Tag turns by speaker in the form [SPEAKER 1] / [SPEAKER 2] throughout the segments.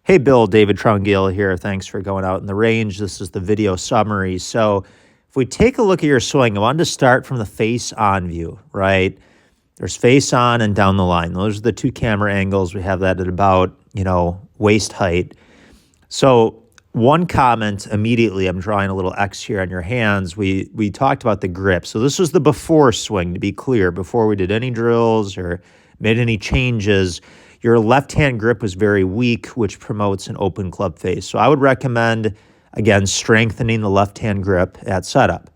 [SPEAKER 1] Hey, Bill, David Trungile here. Thanks for going out in the range. This is the video summary. So, if we take a look at your swing, I wanted to start from the face on view, right? There's face on and down the line. Those are the two camera angles. We have that at about, waist height. So, one comment immediately, I'm drawing a little X here on your hands. We talked about the grip. So, this was the before swing, to be clear, before we did any drills or made any changes. Your left-hand grip was very weak, which promotes an open club face. So I would recommend, again, strengthening the left-hand grip at setup.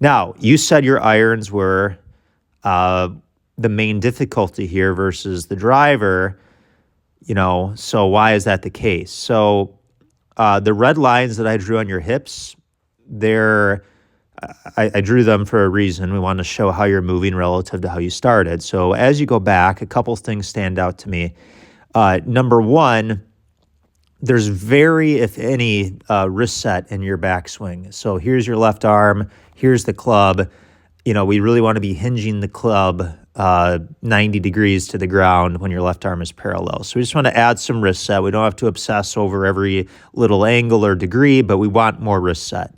[SPEAKER 1] Now, you said your irons were the main difficulty here versus the driver, so why is that the case? So the red lines that I drew on your hips, I drew them for a reason. We want to show how you're moving relative to how you started. So as you go back, a couple things stand out to me. Number one, there's very, if any, wrist set in your backswing. So here's your left arm, here's the club. We really want to be hinging the club 90 degrees to the ground when your left arm is parallel. So we just want to add some wrist set. We don't have to obsess over every little angle or degree, but we want more wrist set.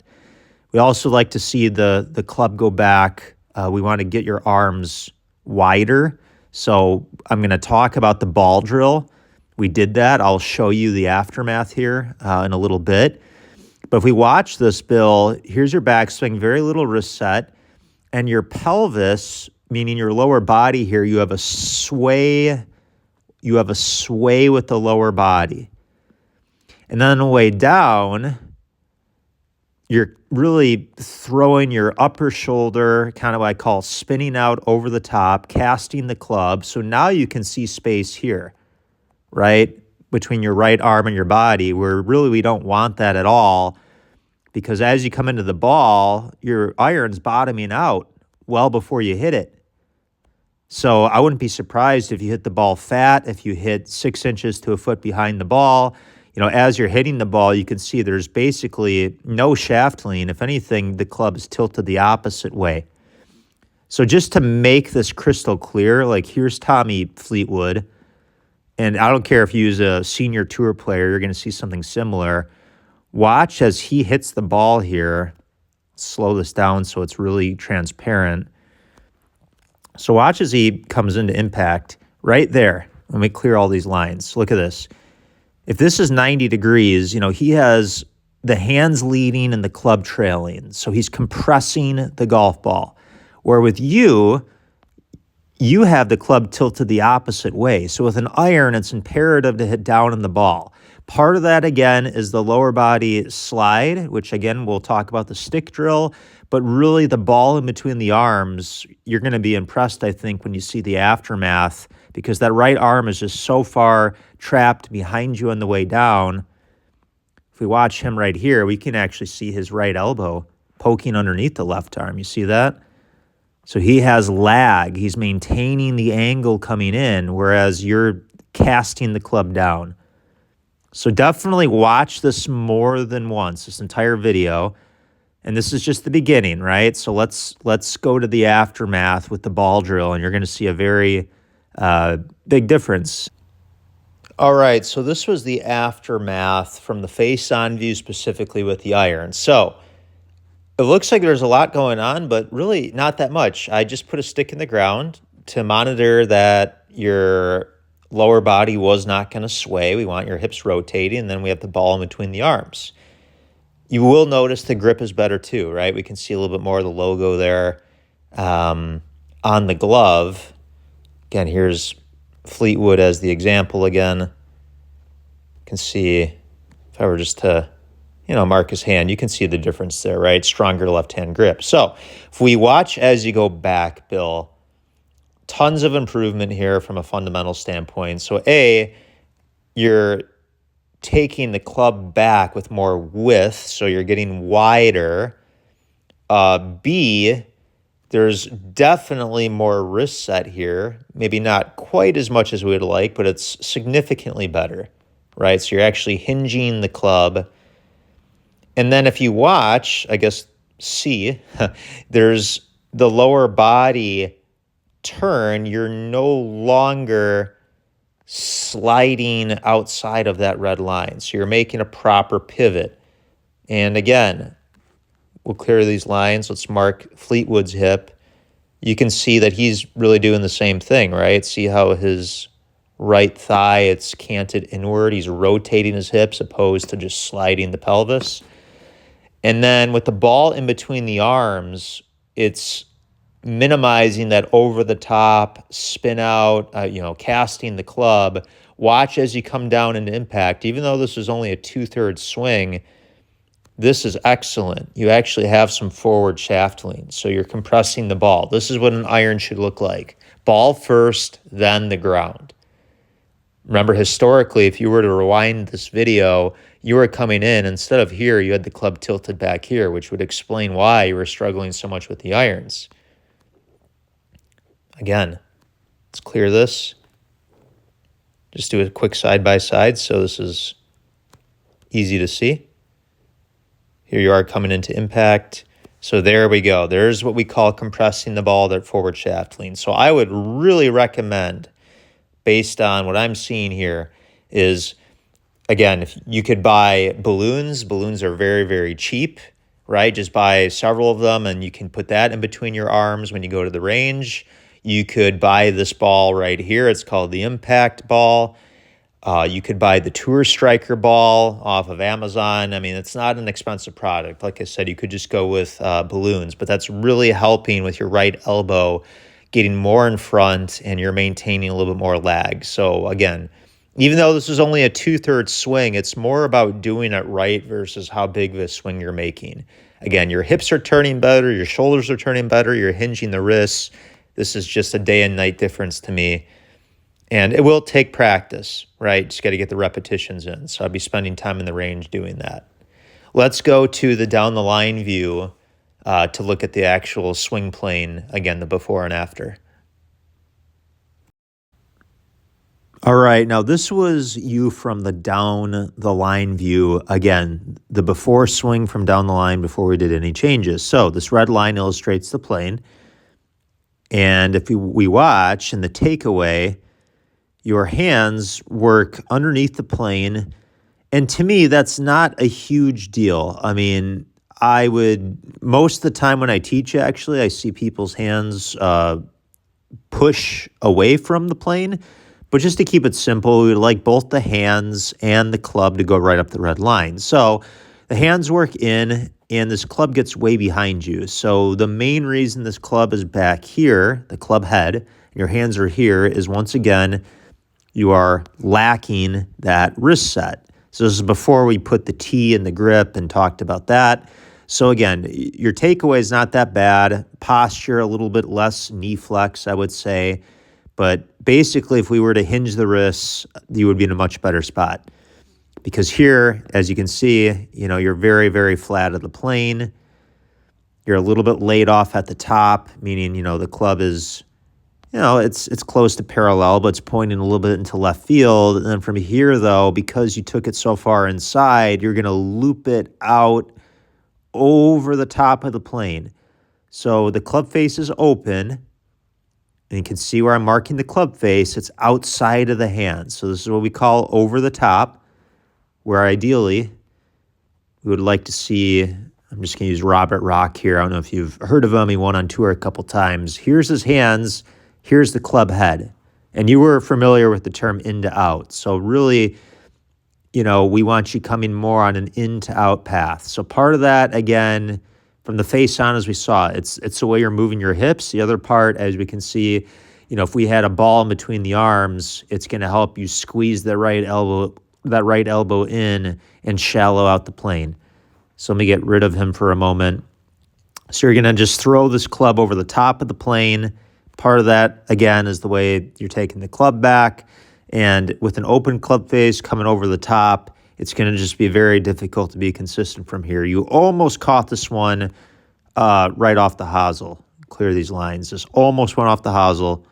[SPEAKER 1] We also like to see the club go back. We want to get your arms wider. So I'm going to talk about the ball drill. We did that. I'll show you the aftermath here in a little bit. But if we watch this, Bill, here's your backswing, very little wrist set. And your pelvis, meaning your lower body here, you have a sway. You have a sway with the lower body. And then on the way down, you're really throwing your upper shoulder, kind of what I call spinning out over the top, casting the club. So now you can see space here, right, between your right arm and your body, where really we don't want that at all, because as you come into the ball, your iron's bottoming out well before you hit it. So I wouldn't be surprised if you hit the ball fat, if you hit 6 inches to a foot behind the ball. As you're hitting the ball, you can see there's basically no shaft lean. If anything, the club is tilted the opposite way. So just to make this crystal clear, like here's Tommy Fleetwood, and I don't care if you use a senior tour player, you're going to see something similar. Watch as he hits the ball here. Slow this down so it's really transparent. So watch as he comes into impact right there. Let me clear all these lines. Look at this. If this is 90 degrees, he has the hands leading and the club trailing. So he's compressing the golf ball. Where with you have the club tilted the opposite way. So with an iron, it's imperative to hit down in the ball. Part of that, again, is the lower body slide, which, again, we'll talk about the stick drill. But really, the ball in between the arms, you're going to be impressed, I think, when you see the aftermath, because that right arm is just so far trapped behind you on the way down. If we watch him right here, we can actually see his right elbow poking underneath the left arm. You see that? So he has lag. He's maintaining the angle coming in, whereas you're casting the club down. So definitely watch this more than once, this entire video. And this is just the beginning, right? So let's go to the aftermath with the ball drill, and you're going to see a very big difference. All right, so this was the aftermath from the face-on view, specifically with the iron. So it looks like there's a lot going on, but really not that much. I just put a stick in the ground to monitor that your lower body was not going to sway. We want your hips rotating, and then we have the ball in between the arms. You will notice the grip is better too, right? We can see a little bit more of the logo there on the glove. Again, here's Fleetwood as the example again. You can see, if I were just to, mark his hand, you can see the difference there, right? Stronger left-hand grip. So if we watch as you go back, Bill, tons of improvement here from a fundamental standpoint. So A, you're taking the club back with more width, so you're getting wider. B, there's definitely more wrist set here. Maybe not quite as much as we would like, but it's significantly better, right? So you're actually hinging the club. And then if you watch, I guess C, there's the lower body turn. You're no longer sliding outside of that red line. So you're making a proper pivot. And again, we'll clear these lines. Let's mark Fleetwood's hip. You can see that he's really doing the same thing, right? See how his right thigh, it's canted inward. He's rotating his hips opposed to just sliding the pelvis. And then with the ball in between the arms, it's minimizing that over the top spin out, casting the club. Watch as you come down into impact. Even though this is only a 2/3 swing, this is excellent. You actually have some forward shaft lean, so you're compressing the ball. This is what an iron should look like. Ball first, then the ground. Remember, historically, if you were to rewind this video, you were coming in, instead of here, you had the club tilted back here, which would explain why you were struggling so much with the irons. Again, let's clear this. Just do a quick side-by-side so this is easy to see. Here you are coming into impact. So there we go. There's what we call compressing the ball, that forward shaft lean. So I would really recommend, based on what I'm seeing here, is, again, if you could buy balloons. Balloons are very, very cheap, right? Just buy several of them and you can put that in between your arms when you go to the range. You could buy this ball right here. It's called the Impact Ball. You could buy the Tour Striker ball off of Amazon. I mean, it's not an expensive product. Like I said, you could just go with balloons, but that's really helping with your right elbow getting more in front, and you're maintaining a little bit more lag. So again, even though this is only a 2/3 swing, it's more about doing it right versus how big of a swing you're making. Again, your hips are turning better, your shoulders are turning better, you're hinging the wrists. This is just a day and night difference to me. And it will take practice, right? Just got to get the repetitions in. So I'll be spending time in the range doing that. Let's go to the down the line view to look at the actual swing plane, again, the before and after. All right, now this was you from the down the line view. Again, the before swing from down the line before we did any changes. So this red line illustrates the plane. And if we watch in the takeaway, your hands work underneath the plane. And to me, that's not a huge deal. I mean, most of the time when I teach, actually, I see people's hands push away from the plane. But just to keep it simple, we would like both the hands and the club to go right up the red line. So the hands work in, and this club gets way behind you. So the main reason this club is back here, the club head, and your hands are here, is once again, you are lacking that wrist set. So this is before we put the T in the grip and talked about that. So again, your takeaway is not that bad. Posture, a little bit less knee flex, I would say. But basically, if we were to hinge the wrists, you would be in a much better spot. Because here, as you can see, you're very, very flat at the plane. You're a little bit laid off at the top, meaning, the club is, it's close to parallel, but it's pointing a little bit into left field. And then from here, though, because you took it so far inside, you're going to loop it out over the top of the plane. So the club face is open. And you can see where I'm marking the club face. It's outside of the hand. So this is what we call over the top, where ideally we would like to see, I'm just going to use Robert Rock here. I don't know if you've heard of him. He won on tour a couple times. Here's his hands. Here's the club head. And you were familiar with the term in to out. So really, we want you coming more on an in to out path. So part of that, again, from the face on, as we saw, it's the way you're moving your hips. The other part, as we can see, if we had a ball in between the arms, it's going to help you squeeze that right elbow in and shallow out the plane. So let me get rid of him for a moment. So you're going to just throw this club over the top of the plane. Part of that, again, is the way you're taking the club back. And with an open club face coming over the top, it's going to just be very difficult to be consistent from here. You almost caught this one right off the hosel. Clear these lines. Just almost went off the hosel.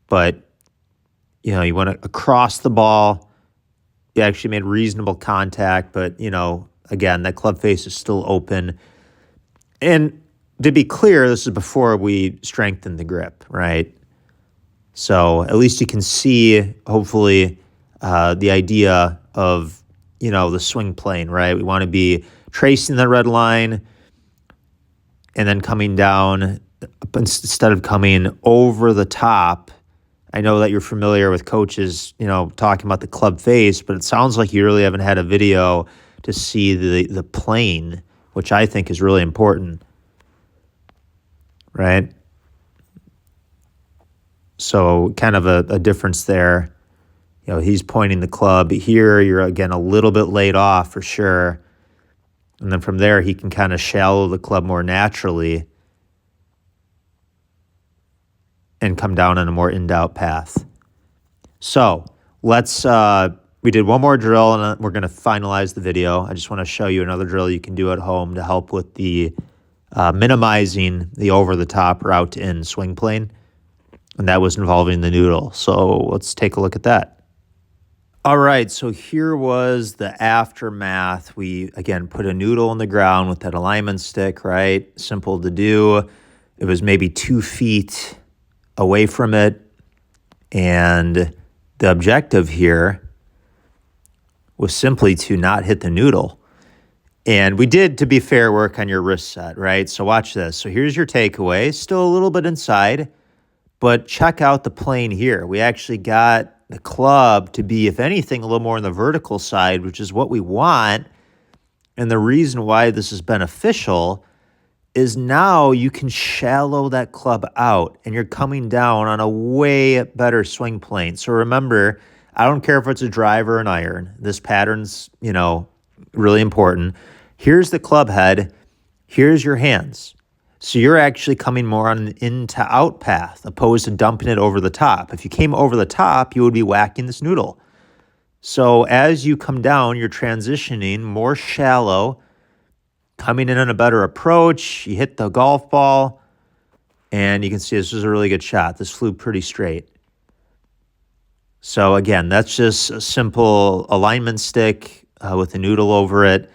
[SPEAKER 1] But, you went across the ball. You actually made reasonable contact. But, again, that club face is still open. And to be clear, this is before we strengthen the grip, right? So at least you can see, hopefully, the idea of, the swing plane, right? We want to be tracing the red line and then coming down instead of coming over the top. I know that you're familiar with coaches, talking about the club face, but it sounds like you really haven't had a video to see the plane, which I think is really important, right? So kind of a difference there. He's pointing the club. Here, you're, again, a little bit laid off for sure. And then from there, he can kind of shallow the club more naturally and come down on a more in-doubt path. So we did one more drill, and we're going to finalize the video. I just want to show you another drill you can do at home to help with the minimizing the over-the-top route-in swing plane. And that was involving the noodle. So let's take a look at that. All right, so here was the aftermath. We, again, put a noodle in the ground with that alignment stick, right? Simple to do. It was maybe 2 feet away from it. And the objective here was simply to not hit the noodle. And we did, to be fair, work on your wrist set, right? So watch this. So here's your takeaway. Still a little bit inside, but check out the plane here. We actually got the club to be, if anything, a little more on the vertical side, which is what we want. And the reason why this is beneficial is now you can shallow that club out and you're coming down on a way better swing plane. So remember, I don't care if it's a driver or an iron. This pattern's, really important. Here's the club head. Here's your hands. So you're actually coming more on an in to out path opposed to dumping it over the top. If you came over the top, you would be whacking this noodle. So as you come down, you're transitioning more shallow, coming in on a better approach. You hit the golf ball, and you can see this is a really good shot. This flew pretty straight. So again, that's just a simple alignment stick with a noodle over it.